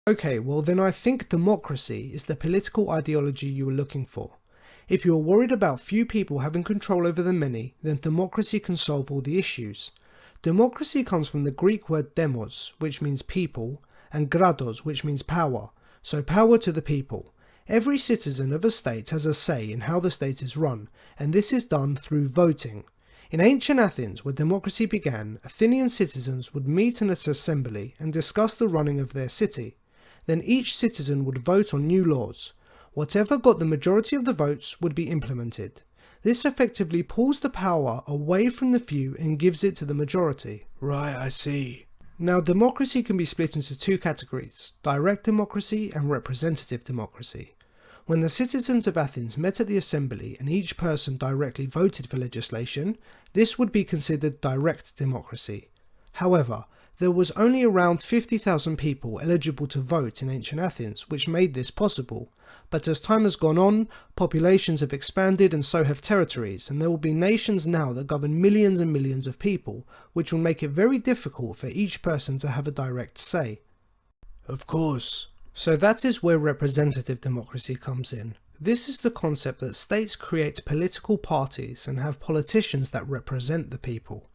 Okay, well then I think democracy is the political ideology you were looking for. If you are worried about few people having control over the many, then democracy can solve all the issues. Democracy comes from the Greek word demos, which means people, and grados, which means power, so power to the people. Every citizen of a state has a say in how the state is run, and this is done through voting. In ancient Athens, where democracy began, Athenian citizens would meet in an assembly and discuss the running of their city. Then each citizen would vote on new laws. Whatever got the majority of the votes would be implemented. This effectively pulls the power away from the few and gives it to the majority. Right, I see. Now, democracy can be split into two categories: direct democracy and representative democracy. When the citizens of Athens met at the assembly and each person directly voted for legislation, this would be considered direct democracy. However, there was only around 50,000 people eligible to vote in ancient Athens, which made this possible. But as time has gone on, populations have expanded and so have territories, and there will be nations now that govern millions and millions of people, which will make it very difficult for each person to have a direct say. Of course. So that is where representative democracy comes in. This is the concept that states create political parties and have politicians that represent the people.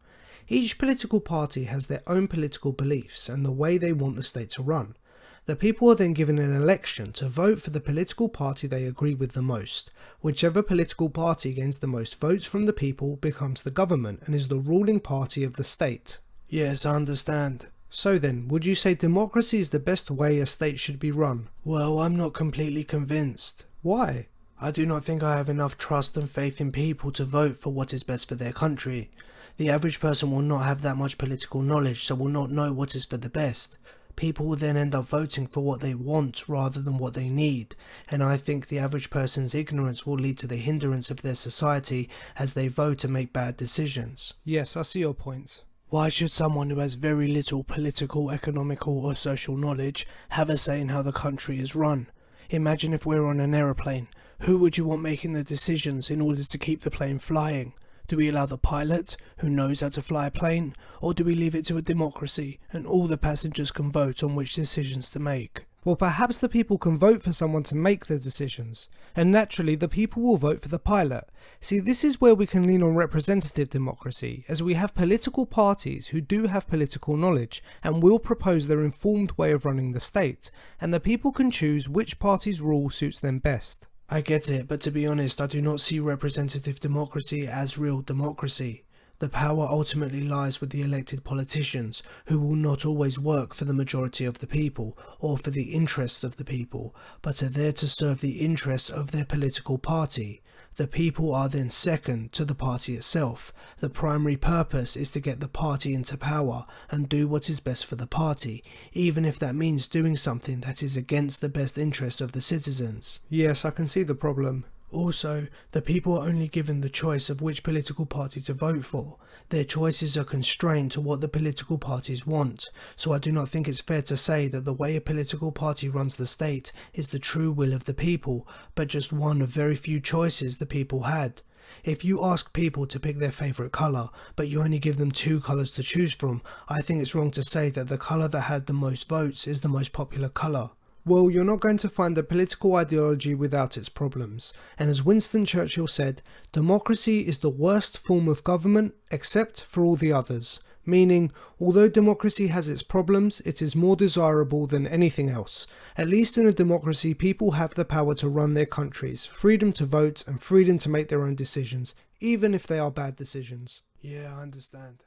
Each political party has their own political beliefs and the way they want the state to run. The people are then given an election to vote for the political party they agree with the most. Whichever political party gains the most votes from the people becomes the government and is the ruling party of the state. Yes, I understand. So then, would you say democracy is the best way a state should be run? Well, I'm not completely convinced. Why? I do not think I have enough trust and faith in people to vote for what is best for their country. The average person will not have that much political knowledge, so will not know what is for the best. People will then end up voting for what they want rather than what they need, and I think the average person's ignorance will lead to the hindrance of their society as they vote and make bad decisions. Yes, I see your point. Why should someone who has very little political, economical or social knowledge have a say in how the country is run? Imagine if we're on an aeroplane. Who would you want making the decisions in order to keep the plane flying? Do we allow the pilot, who knows how to fly a plane, or do we leave it to a democracy and all the passengers can vote on which decisions to make? Well, perhaps the people can vote for someone to make the decisions, and naturally the people will vote for the pilot. See, this is where we can lean on representative democracy, as we have political parties who do have political knowledge and will propose their informed way of running the state, and the people can choose which party's rule suits them best. I get it, but to be honest, I do not see representative democracy as real democracy. The power ultimately lies with the elected politicians, who will not always work for the majority of the people or for the interests of the people, but are there to serve the interests of their political party. The people are then second to the party itself. The primary purpose is to get the party into power and do what is best for the party, even if that means doing something that is against the best interests of the citizens. Yes, I can see the problem. Also, the people are only given the choice of which political party to vote for. Their choices are constrained to what the political parties want, so I do not think it's fair to say that the way a political party runs the state is the true will of the people, but just one of very few choices the people had. If you ask people to pick their favourite colour, but you only give them 2 colours to choose from, I think it's wrong to say that the colour that had the most votes is the most popular colour. Well, you're not going to find a political ideology without its problems, and as Winston Churchill said, democracy is the worst form of government except for all the others, meaning, although democracy has its problems, it is more desirable than anything else. At least in a democracy, people have the power to run their countries, freedom to vote, and freedom to make their own decisions, even if they are bad decisions. Yeah, I understand.